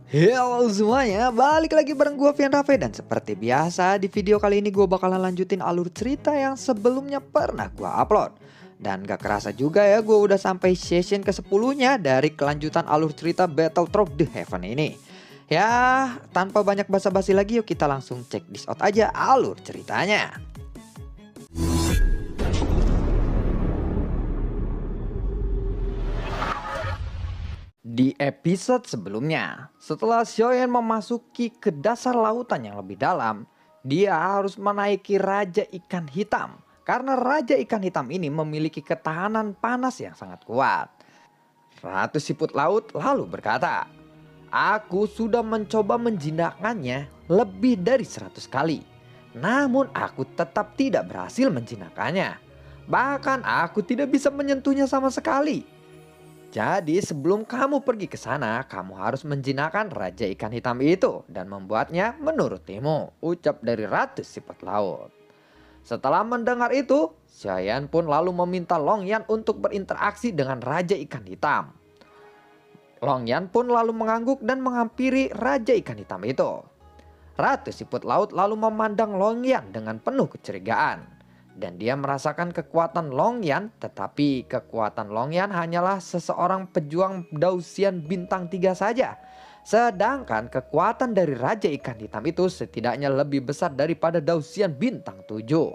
Halo semuanya, balik lagi bareng gue Vian Raffe. Dan seperti biasa di video kali ini gue bakalan lanjutin alur cerita yang sebelumnya pernah gue upload. Dan gak kerasa juga ya, gue udah sampai session ke-10-nya dari kelanjutan alur cerita Battle Through the Heaven ini. Ya, tanpa banyak basa-basi lagi, yuk kita langsung cek this out aja alur ceritanya. Di episode sebelumnya, setelah Xiaoyan memasuki ke dasar lautan yang lebih dalam, dia harus menaiki Raja Ikan Hitam. Karena Raja Ikan Hitam ini memiliki ketahanan panas yang sangat kuat. Ratu Siput Laut lalu berkata, "Aku sudah mencoba menjinakkannya lebih dari 100 kali. Namun aku tetap tidak berhasil menjinakkannya. Bahkan aku tidak bisa menyentuhnya sama sekali. Jadi sebelum kamu pergi ke sana, kamu harus menjinakkan Raja Ikan Hitam itu dan membuatnya menurutimu," ucap dari Ratu Siput Laut. Setelah mendengar itu, Xiaoyan pun lalu meminta Longyan untuk berinteraksi dengan Raja Ikan Hitam. Longyan pun lalu mengangguk dan menghampiri Raja Ikan Hitam itu. Ratu Siput Laut lalu memandang Longyan dengan penuh kecurigaan. Dan dia merasakan kekuatan Longyan, tetapi kekuatan Longyan hanyalah seseorang pejuang Dausian bintang 3 saja. Sedangkan kekuatan dari Raja Ikan Hitam itu setidaknya lebih besar daripada Dausian bintang 7.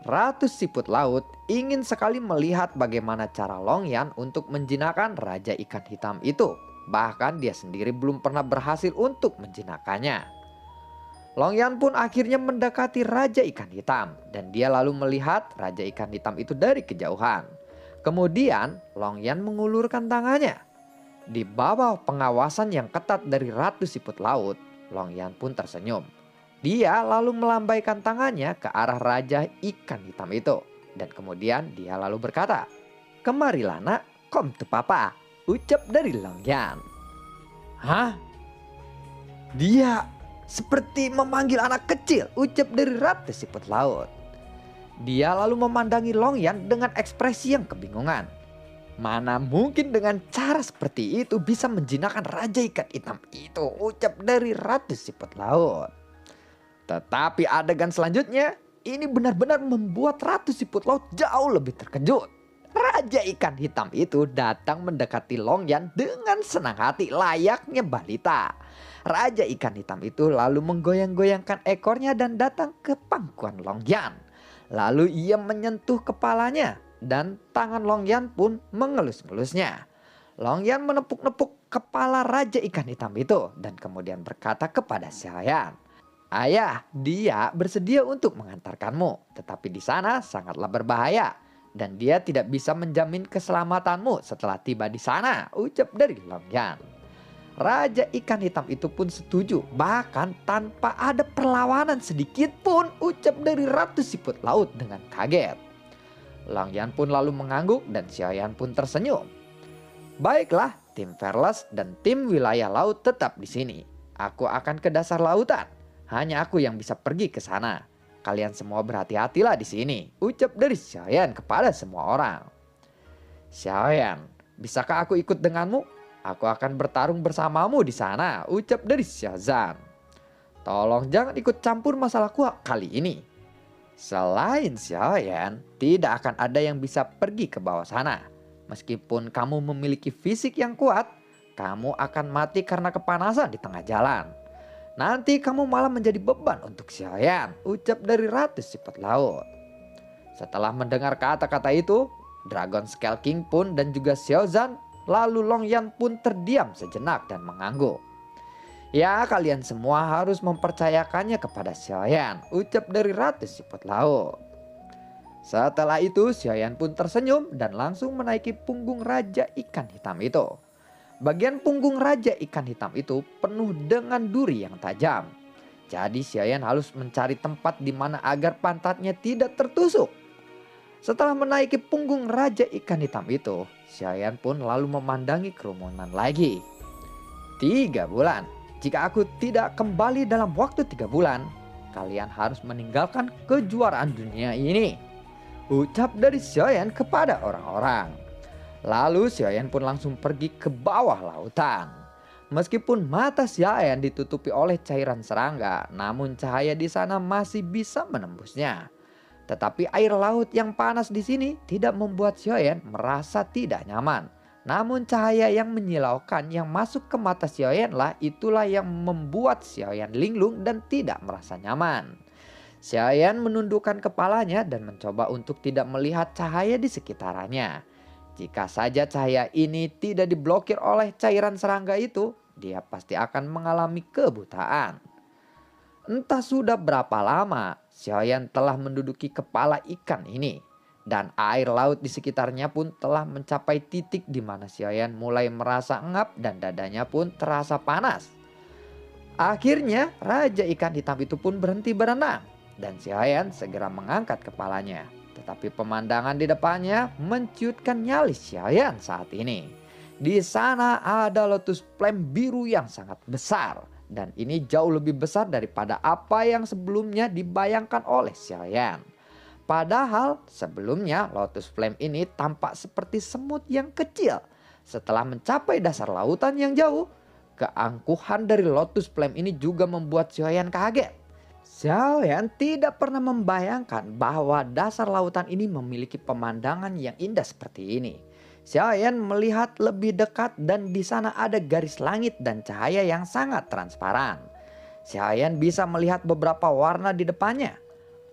Ratu Siput Laut ingin sekali melihat bagaimana cara Longyan untuk menjinakkan Raja Ikan Hitam itu. Bahkan dia sendiri belum pernah berhasil untuk menjinakkannya. Longyan pun akhirnya mendekati Raja Ikan Hitam dan dia lalu melihat Raja Ikan Hitam itu dari kejauhan. Kemudian Longyan mengulurkan tangannya. Di bawah pengawasan yang ketat dari Ratu Siput Laut, Longyan pun tersenyum. Dia lalu melambaikan tangannya ke arah Raja Ikan Hitam itu. Dan kemudian dia lalu berkata, "Kemarilah nak, kom tu papa," ucap dari Longyan. "Hah? Dia seperti memanggil anak kecil," ucap dari Ratu Siput Laut. Dia lalu memandangi Longyan dengan ekspresi yang kebingungan. "Mana mungkin dengan cara seperti itu bisa menjinakkan Raja Ikan Hitam itu," ucap dari Ratu Siput Laut. Tetapi adegan selanjutnya ini benar-benar membuat Ratu Siput Laut jauh lebih terkejut. Raja Ikan Hitam itu datang mendekati Longyan dengan senang hati layaknya balita. Raja Ikan Hitam itu lalu menggoyang-goyangkan ekornya dan datang ke pangkuan Longyan. Lalu ia menyentuh kepalanya dan tangan Longyan pun mengelus-ngelusnya. Longyan menepuk-nepuk kepala Raja Ikan Hitam itu dan kemudian berkata kepada Xiaoyan, "Ayah, dia bersedia untuk mengantarkanmu, tetapi di sana sangatlah berbahaya. Dan dia tidak bisa menjamin keselamatanmu setelah tiba di sana," ucap dari Longyan. Raja Ikan Hitam itu pun setuju, bahkan tanpa ada perlawanan sedikit pun, ucap dari Ratu Siput Laut dengan kaget. Longyan pun lalu mengangguk dan Xiaoyan pun tersenyum. "Baiklah, tim Fearless dan tim wilayah laut tetap di sini. Aku akan ke dasar lautan. Hanya aku yang bisa pergi ke sana. Kalian semua berhati-hatilah di sini," ucap dari Xiaoyan kepada semua orang. "Xiaoyan, bisakah aku ikut denganmu? Aku akan bertarung bersamamu di sana," ucap dari Xiaozan. "Tolong jangan ikut campur masalahku kali ini." Selain Xiaoyan, tidak akan ada yang bisa pergi ke bawah sana. Meskipun kamu memiliki fisik yang kuat, kamu akan mati karena kepanasan di tengah jalan. Nanti kamu malah menjadi beban untuk Xiaoyan, ucap dari Ratu Siput Laut. Setelah mendengar kata-kata itu, Dragon Scale King pun dan juga Xiaozan, lalu Longyan pun terdiam sejenak dan mengangguk. "Ya, kalian semua harus mempercayakannya kepada Xiaoyan," ucap dari Ratu Siput Laut. Setelah itu Xiaoyan pun tersenyum dan langsung menaiki punggung Raja Ikan Hitam itu. Bagian punggung Raja Ikan Hitam itu penuh dengan duri yang tajam. Jadi Xiaoyan harus mencari tempat di mana agar pantatnya tidak tertusuk. Setelah menaiki punggung Raja Ikan Hitam itu, Xiaoyan pun lalu memandangi kerumunan lagi. "3 bulan. Jika aku tidak kembali dalam waktu 3 bulan, kalian harus meninggalkan kejuaraan dunia ini," ucap dari Xiaoyan kepada orang-orang. Lalu Xiaoyan pun langsung pergi ke bawah lautan. Meskipun mata Xiaoyan ditutupi oleh cairan serangga, namun cahaya di sana masih bisa menembusnya. Tetapi air laut yang panas di sini tidak membuat Xiaoyan merasa tidak nyaman. Namun cahaya yang menyilaukan yang masuk ke mata Xiaoyan lah itulah yang membuat Xiaoyan linglung dan tidak merasa nyaman. Xiaoyan menundukkan kepalanya dan mencoba untuk tidak melihat cahaya di sekitarnya. Jika saja cahaya ini tidak diblokir oleh cairan serangga itu, dia pasti akan mengalami kebutaan. Entah sudah berapa lama Xiaoyan telah menduduki kepala ikan ini. Dan air laut di sekitarnya pun telah mencapai titik di mana Xiaoyan mulai merasa engap dan dadanya pun terasa panas. Akhirnya Raja Ikan Hitam itu pun berhenti berenang dan Xiaoyan segera mengangkat kepalanya. Tetapi pemandangan di depannya menciutkan nyali Xiaoyan saat ini. Di sana ada lotus flame biru yang sangat besar dan ini jauh lebih besar daripada apa yang sebelumnya dibayangkan oleh Xiaoyan. Padahal sebelumnya lotus flame ini tampak seperti semut yang kecil. Setelah mencapai dasar lautan yang jauh, keangkuhan dari lotus flame ini juga membuat Xiaoyan kaget. Xiaoyan tidak pernah membayangkan bahwa dasar lautan ini memiliki pemandangan yang indah seperti ini. Xiaoyan melihat lebih dekat dan di sana ada garis langit dan cahaya yang sangat transparan. Xiaoyan bisa melihat beberapa warna di depannya.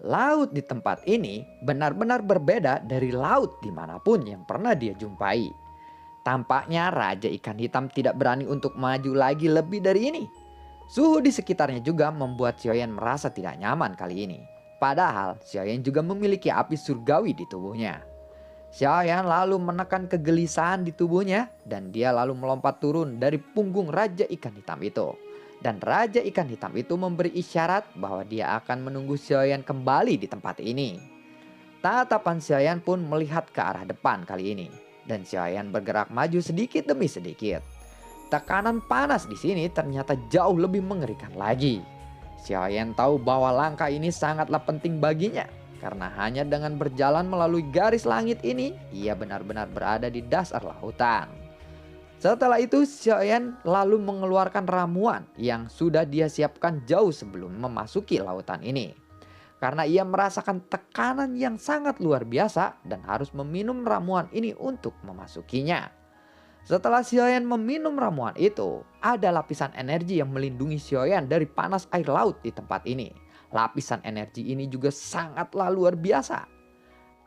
Laut di tempat ini benar-benar berbeda dari laut dimanapun yang pernah dia jumpai. Tampaknya Raja Ikan Hitam tidak berani untuk maju lagi lebih dari ini. Suhu di sekitarnya juga membuat Xiaoyan merasa tidak nyaman kali ini. Padahal Xiaoyan juga memiliki api surgawi di tubuhnya. Xiaoyan lalu menekan kegelisahan di tubuhnya dan dia lalu melompat turun dari punggung Raja Ikan Hitam itu. Dan Raja Ikan Hitam itu memberi isyarat bahwa dia akan menunggu Xiaoyan kembali di tempat ini. Tatapan Xiaoyan pun melihat ke arah depan kali ini. Dan Xiaoyan bergerak maju sedikit demi sedikit. Tekanan panas di sini ternyata jauh lebih mengerikan lagi. Xiaoyan tahu bahwa langkah ini sangatlah penting baginya. Karena hanya dengan berjalan melalui garis langit ini, ia benar-benar berada di dasar lautan. Setelah itu Xiaoyan lalu mengeluarkan ramuan yang sudah dia siapkan jauh sebelum memasuki lautan ini. Karena ia merasakan tekanan yang sangat luar biasa dan harus meminum ramuan ini untuk memasukinya. Setelah Xiaoyan meminum ramuan itu, ada lapisan energi yang melindungi Xiaoyan dari panas air laut di tempat ini. Lapisan energi ini juga sangatlah luar biasa.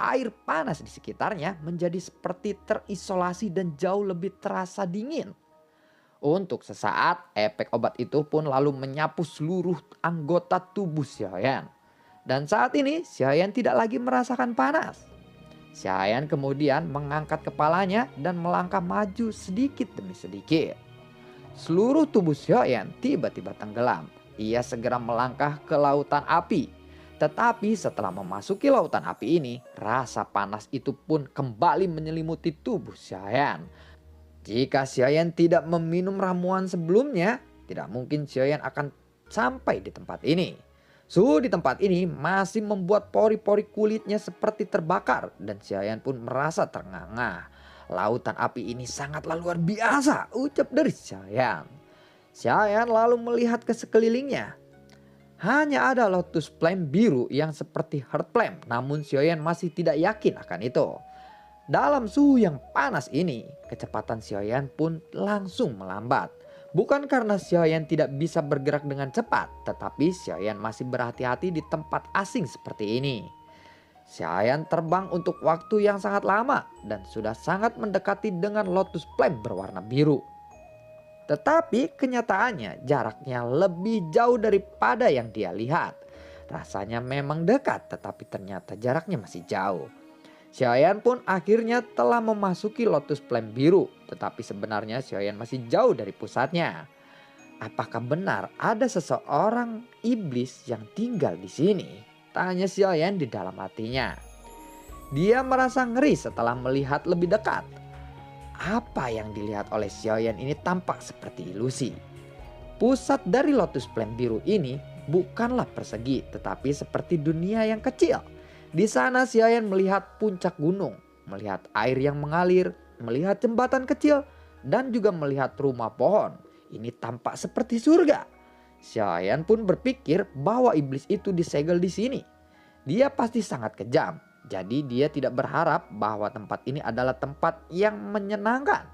Air panas di sekitarnya menjadi seperti terisolasi dan jauh lebih terasa dingin. Untuk sesaat, efek obat itu pun lalu menyapu seluruh anggota tubuh Xiaoyan. Dan saat ini Xiaoyan tidak lagi merasakan panas. Xiaoyan kemudian mengangkat kepalanya dan melangkah maju sedikit demi sedikit. Seluruh tubuh Xiaoyan tiba-tiba tenggelam. Ia segera melangkah ke lautan api. Tetapi setelah memasuki lautan api ini, rasa panas itu pun kembali menyelimuti tubuh Xiaoyan. Jika Xiaoyan tidak meminum ramuan sebelumnya, tidak mungkin Xiaoyan akan sampai di tempat ini. Suhu di tempat ini masih membuat pori-pori kulitnya seperti terbakar dan Xiaoyan pun merasa ternganga. Lautan api ini sangatlah luar biasa, ucap dari Xiaoyan. Xiaoyan lalu melihat ke sekelilingnya. Hanya ada lotus flame biru yang seperti heart flame, namun Xiaoyan masih tidak yakin akan itu. Dalam suhu yang panas ini, kecepatan Xiaoyan pun langsung melambat. Bukan karena Xiaoyan tidak bisa bergerak dengan cepat, tetapi Xiaoyan masih berhati-hati di tempat asing seperti ini. Xiaoyan terbang untuk waktu yang sangat lama dan sudah sangat mendekati dengan lotus flame berwarna biru. Tetapi kenyataannya jaraknya lebih jauh daripada yang dia lihat. Rasanya memang dekat tetapi ternyata jaraknya masih jauh. Xiaoyan pun akhirnya telah memasuki lotus flame biru. Tetapi sebenarnya Xiaoyan masih jauh dari pusatnya. Apakah benar ada seseorang iblis yang tinggal di sini? Tanya Xiaoyan di dalam hatinya. Dia merasa ngeri setelah melihat lebih dekat. Apa yang dilihat oleh Xiaoyan ini tampak seperti ilusi. Pusat dari lotus flame biru ini bukanlah persegi tetapi seperti dunia yang kecil. Di sana Xiaoyan melihat puncak gunung, melihat air yang mengalir, melihat jembatan kecil dan juga melihat rumah pohon. Ini tampak seperti surga. Xiaoyan pun berpikir bahwa iblis itu disegel di sini. Dia pasti sangat kejam. Jadi dia tidak berharap bahwa tempat ini adalah tempat yang menyenangkan.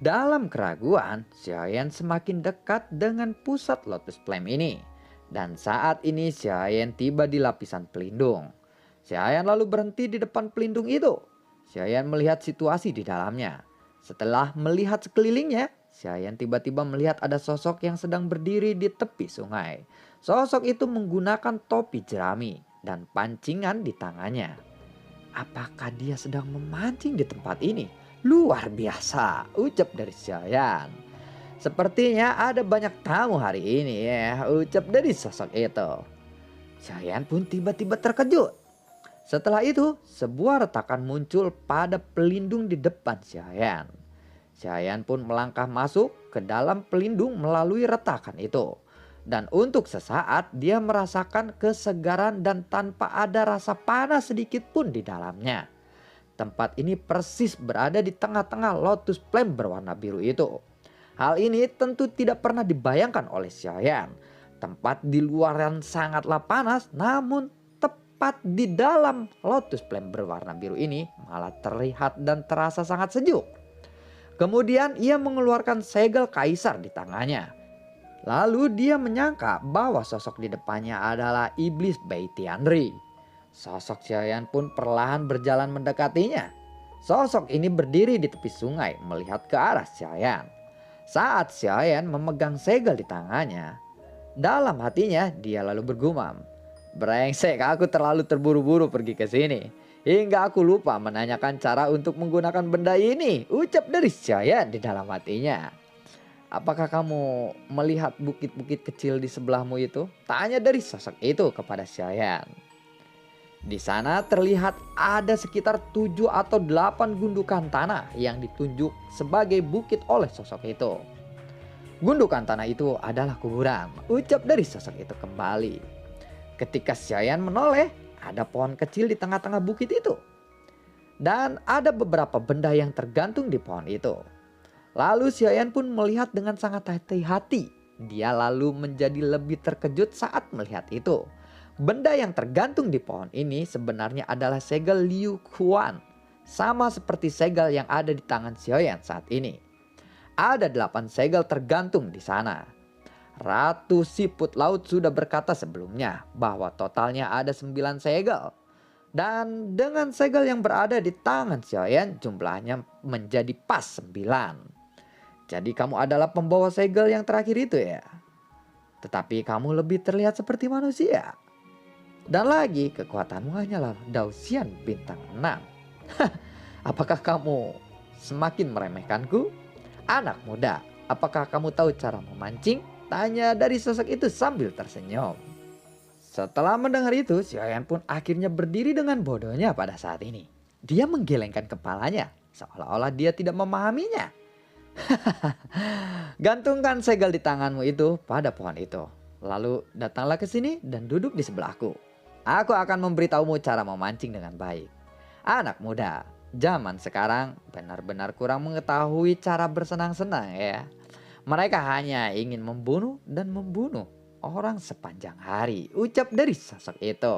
Dalam keraguan, Xiaoyan semakin dekat dengan pusat Lotus Flame ini. Dan saat ini Xiaoyan tiba di lapisan pelindung. Xiaoyan lalu berhenti di depan pelindung itu. Xiaoyan melihat situasi di dalamnya. Setelah melihat sekelilingnya, Xiaoyan tiba-tiba melihat ada sosok yang sedang berdiri di tepi sungai. Sosok itu menggunakan topi jerami dan pancingan di tangannya. Apakah dia sedang memancing di tempat ini? Luar biasa, ucap dari Xiaoyan. Sepertinya ada banyak tamu hari ini ya, ucap dari sosok itu. Xiaoyan pun tiba-tiba terkejut. Setelah itu, sebuah retakan muncul pada pelindung di depan Xiaoyan. Xiaoyan pun melangkah masuk ke dalam pelindung melalui retakan itu. Dan untuk sesaat dia merasakan kesegaran dan tanpa ada rasa panas sedikit pun di dalamnya. Tempat ini persis berada di tengah-tengah Lotus Flame berwarna biru itu. Hal ini tentu tidak pernah dibayangkan oleh Xiaoyan. Tempat di luaran sangatlah panas, namun tepat di dalam Lotus Flame berwarna biru ini malah terlihat dan terasa sangat sejuk. Kemudian ia mengeluarkan segel kaisar di tangannya. Lalu dia menyangka bahwa sosok di depannya adalah iblis Bai Tianri. Sosok Xiaoyan pun perlahan berjalan mendekatinya. Sosok ini berdiri di tepi sungai melihat ke arah Xiaoyan. Saat Xiaoyan memegang segel di tangannya, dalam hatinya dia lalu bergumam, "Brengsek, aku terlalu terburu-buru pergi ke sini. Hingga aku lupa menanyakan cara untuk menggunakan benda ini," ucap dari Xiaoyan di dalam hatinya. "Apakah kamu melihat bukit-bukit kecil di sebelahmu itu?" tanya dari sosok itu kepada Xiaoyan. Di sana terlihat ada sekitar 7 atau 8 gundukan tanah yang ditunjuk sebagai bukit oleh sosok itu. "Gundukan tanah itu adalah kuburan," ucap dari sosok itu kembali. Ketika Xiaoyan menoleh, ada pohon kecil di tengah-tengah bukit itu. Dan ada beberapa benda yang tergantung di pohon itu. Lalu Xiaoyan pun melihat dengan sangat hati-hati. Dia lalu menjadi lebih terkejut saat melihat itu. Benda yang tergantung di pohon ini sebenarnya adalah segel Liu Kuan. Sama seperti segel yang ada di tangan Xiaoyan saat ini. Ada 8 segel tergantung di sana. Ratu Siput Laut sudah berkata sebelumnya bahwa totalnya ada 9 segel. Dan dengan segel yang berada di tangan Xiaoyan jumlahnya menjadi pas 9. Jadi kamu adalah pembawa segel yang terakhir itu ya. Tetapi kamu lebih terlihat seperti manusia. Dan lagi kekuatanmu hanyalah Daoxian bintang 6. Apakah kamu semakin meremehkanku? Anak muda, apakah kamu tahu cara memancing? Tanya dari sosok itu sambil tersenyum. Setelah mendengar itu, Xiaoyan pun akhirnya berdiri dengan bodohnya pada saat ini. Dia menggelengkan kepalanya seolah-olah dia tidak memahaminya. "Gantungkan segel di tanganmu itu pada pohon itu. Lalu datanglah ke sini dan duduk di sebelahku. Aku akan memberitahumu cara memancing dengan baik." Anak muda, zaman sekarang benar-benar kurang mengetahui cara bersenang-senang ya. Mereka hanya ingin membunuh dan membunuh orang sepanjang hari, ucap dari sosok itu.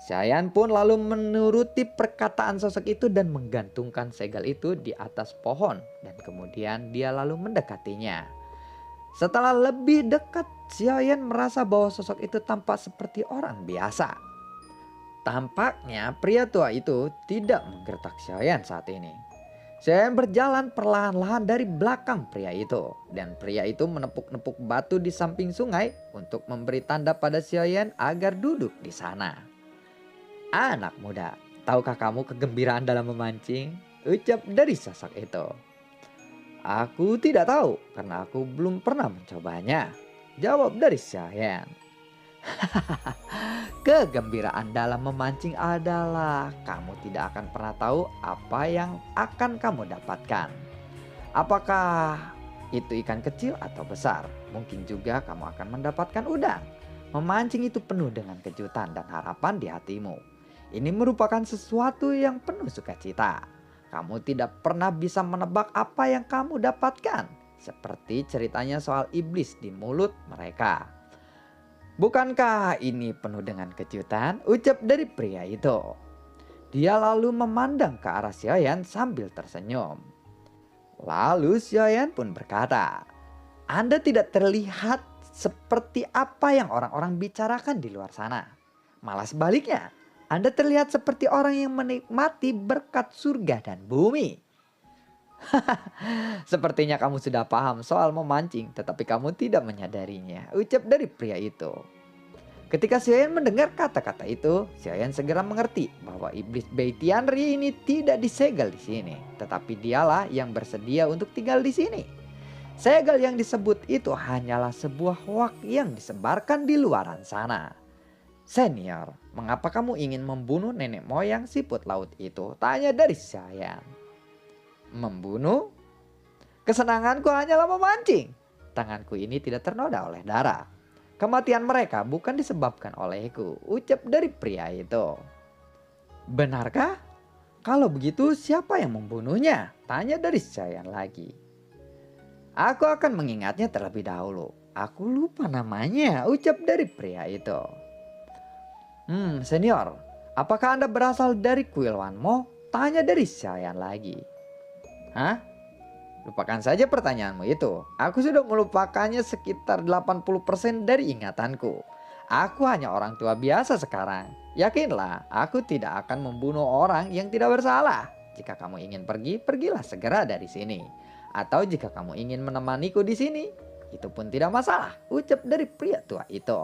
Xiaoyan pun lalu menuruti perkataan sosok itu dan menggantungkan segel itu di atas pohon. Dan kemudian dia lalu mendekatinya. Setelah lebih dekat, Xiaoyan merasa bahwa sosok itu tampak seperti orang biasa. Tampaknya pria tua itu tidak menggertak Xiaoyan saat ini. Xiaoyan berjalan perlahan-lahan dari belakang pria itu. Dan pria itu menepuk-nepuk batu di samping sungai untuk memberi tanda pada Xiaoyan agar duduk di sana. "Anak muda, tahukah kamu kegembiraan dalam memancing?" ucap dari sosok itu. "Aku tidak tahu karena aku belum pernah mencobanya," jawab dari Xiaoyan. "Kegembiraan dalam memancing adalah kamu tidak akan pernah tahu apa yang akan kamu dapatkan. Apakah itu ikan kecil atau besar? Mungkin juga kamu akan mendapatkan udang. Memancing itu penuh dengan kejutan dan harapan di hatimu. Ini merupakan sesuatu yang penuh sukacita. Kamu tidak pernah bisa menebak apa yang kamu dapatkan. seperti ceritanya soal iblis di mulut mereka. Bukankah ini penuh dengan kejutan? Ucap dari pria itu. Dia lalu memandang ke arah Xiaoyan sambil tersenyum. Lalu Xiaoyan pun berkata, Anda tidak terlihat seperti apa yang orang-orang bicarakan di luar sana. Malah sebaliknya, Anda terlihat seperti orang yang menikmati berkat surga dan bumi. Sepertinya kamu sudah paham soal memancing, tetapi kamu tidak menyadarinya, ucap dari pria itu. Ketika Xiaoyan mendengar kata-kata itu, Xiaoyan segera mengerti bahwa iblis Bei Tianri ini tidak disegel di sini, tetapi dialah yang bersedia untuk tinggal di sini. Segel yang disebut itu hanyalah sebuah hoak yang disebarkan di luaran sana. Senior, mengapa kamu ingin membunuh nenek moyang siput laut itu? Tanya dari Xiaoyan. Membunuh? Kesenanganku hanyalah memancing. Tanganku ini tidak ternoda oleh darah. Kematian mereka bukan disebabkan olehku, ucap dari pria itu. Benarkah? Kalau begitu siapa yang membunuhnya? Tanya dari Xiaoyan lagi. Aku akan mengingatnya terlebih dahulu. Aku lupa namanya, ucap dari pria itu. Senior, apakah Anda berasal dari kuil Wanmo? Tanya dari Xiaoyan lagi. Hah? Lupakan saja pertanyaanmu itu. Aku sudah melupakannya sekitar 80% dari ingatanku. Aku hanya orang tua biasa sekarang. Yakinlah, aku tidak akan membunuh orang yang tidak bersalah. Jika kamu ingin pergi, pergilah segera dari sini. Atau jika kamu ingin menemaniku di sini, itu pun tidak masalah, ucap dari pria tua itu.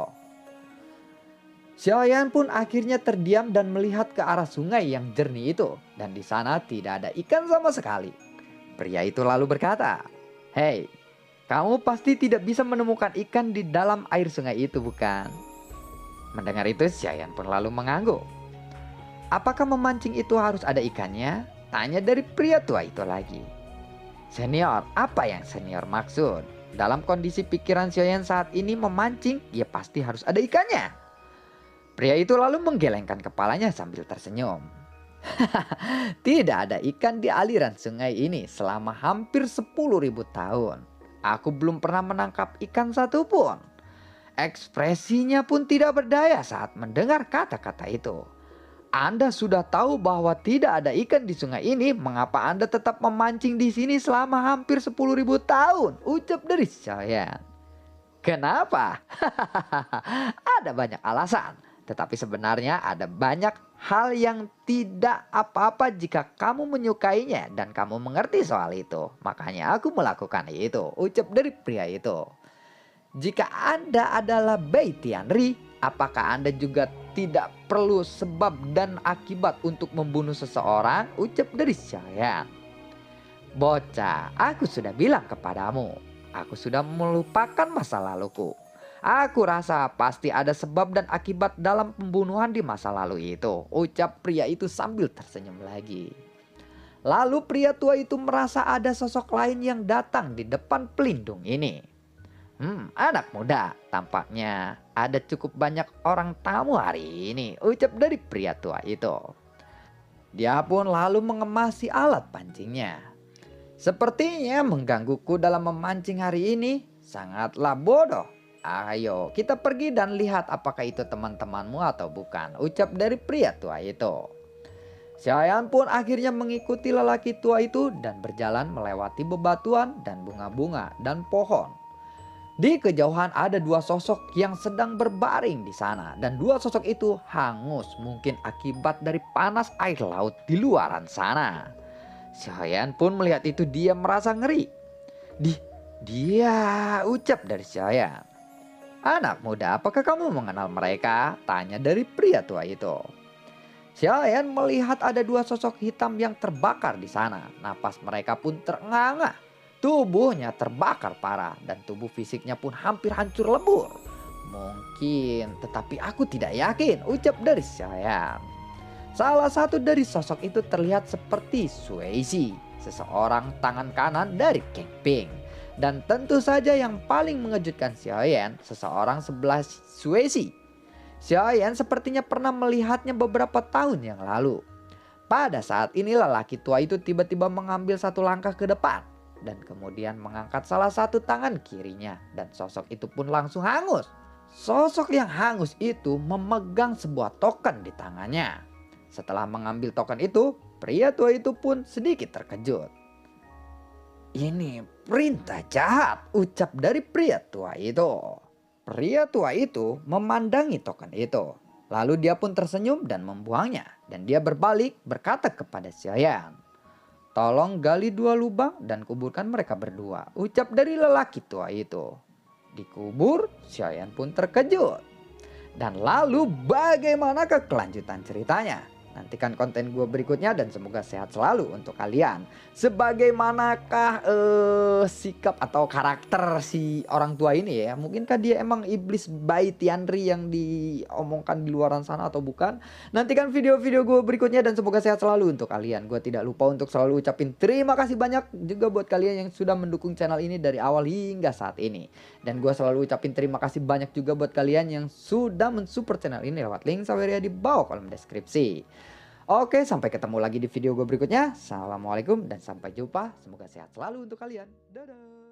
Xiaoyan pun akhirnya terdiam dan melihat ke arah sungai yang jernih itu. Dan di sana tidak ada ikan sama sekali. Pria itu lalu berkata, Hei, kamu pasti tidak bisa menemukan ikan di dalam air sungai itu, bukan? Mendengar itu, Xiaoyan pun lalu mengangguk. Apakah memancing itu harus ada ikannya? Tanya dari pria tua itu lagi. Senior, apa yang senior maksud? Dalam kondisi pikiran Xiaoyan saat ini memancing, ya pasti harus ada ikannya. Pria itu lalu menggelengkan kepalanya sambil tersenyum. Tidak ada ikan di aliran sungai ini selama hampir 10.000 tahun. Aku belum pernah menangkap ikan satupun. Ekspresinya pun tidak berdaya saat mendengar kata-kata itu. Anda sudah tahu bahwa tidak ada ikan di sungai ini, mengapa Anda tetap memancing di sini selama hampir 10.000 tahun? Ucap dari Xiaoyan. Kenapa? Ada banyak alasan. Tetapi sebenarnya ada banyak hal yang tidak apa-apa jika kamu menyukainya dan kamu mengerti soal itu. Makanya aku melakukan itu, ucap dari pria itu. Jika Anda adalah Bei Tianri, apakah Anda juga tidak perlu sebab dan akibat untuk membunuh seseorang? Ucap dari Xiaoyan. Bocah, aku sudah bilang kepadamu, aku sudah melupakan masa laluku. Aku rasa pasti ada sebab dan akibat dalam pembunuhan di masa lalu itu, ucap pria itu sambil tersenyum lagi. Lalu pria tua itu merasa ada sosok lain yang datang di depan pelindung ini. Anak muda, tampaknya ada cukup banyak orang tamu hari ini, ucap dari pria tua itu. Dia pun lalu mengemasi alat pancingnya. Sepertinya menggangguku dalam memancing hari ini sangatlah bodoh. Ayo kita pergi dan lihat apakah itu teman-temanmu atau bukan, ucap dari pria tua itu. Xiaoyan pun akhirnya mengikuti lelaki tua itu dan berjalan melewati bebatuan dan bunga-bunga dan pohon. Di kejauhan ada dua sosok yang sedang berbaring di sana dan dua sosok itu hangus mungkin akibat dari panas air laut di luaran sana. Xiaoyan pun melihat itu, dia merasa ngeri. Dia, ucap dari Xiaoyan. Anak muda, apakah kamu mengenal mereka? Tanya dari pria tua itu. Xiaoyan melihat ada dua sosok hitam yang terbakar di sana. Napas mereka pun terengah-engah. Tubuhnya terbakar parah dan tubuh fisiknya pun hampir hancur lebur. Mungkin, tetapi aku tidak yakin, ucap dari Xiaoyan. Salah satu dari sosok itu terlihat seperti Suezi, seseorang tangan kanan dari Kang Ping. Dan tentu saja yang paling mengejutkan Xiaoyan, seseorang sebelah Suezi. Xiaoyan sepertinya pernah melihatnya beberapa tahun yang lalu. Pada saat ini lelaki tua itu tiba-tiba mengambil satu langkah ke depan. dan kemudian mengangkat salah satu tangan kirinya dan sosok itu pun langsung hangus. Sosok yang hangus itu memegang sebuah token di tangannya. Setelah mengambil token itu, pria tua itu pun sedikit terkejut. "Ini perintah jahat," ucap dari pria tua itu. Pria tua itu memandangi token itu. Lalu dia pun tersenyum dan membuangnya. Dan dia berbalik berkata kepada Xiaoyan, "Tolong gali 2 lubang dan kuburkan mereka berdua," ucap dari lelaki tua itu. Dikubur, Xiaoyan pun terkejut. Dan lalu bagaimanakah kelanjutan ceritanya? Nantikan konten gue berikutnya dan semoga sehat selalu untuk kalian. Sebagaimanakah sikap atau karakter si orang tua ini ya? Mungkinkah dia emang iblis bayi Tianri yang diomongkan di luaran sana atau bukan? Nantikan video-video gue berikutnya dan semoga sehat selalu untuk kalian. Gue tidak lupa untuk selalu ucapin terima kasih banyak juga buat kalian yang sudah mendukung channel ini dari awal hingga saat ini. Dan gue selalu ucapin terima kasih banyak juga buat kalian yang sudah mensupport channel ini lewat link Saweria di bawah kolom deskripsi. Oke, sampai ketemu lagi di video gue berikutnya. Assalamualaikum dan sampai jumpa. Semoga sehat selalu untuk kalian. Dadah.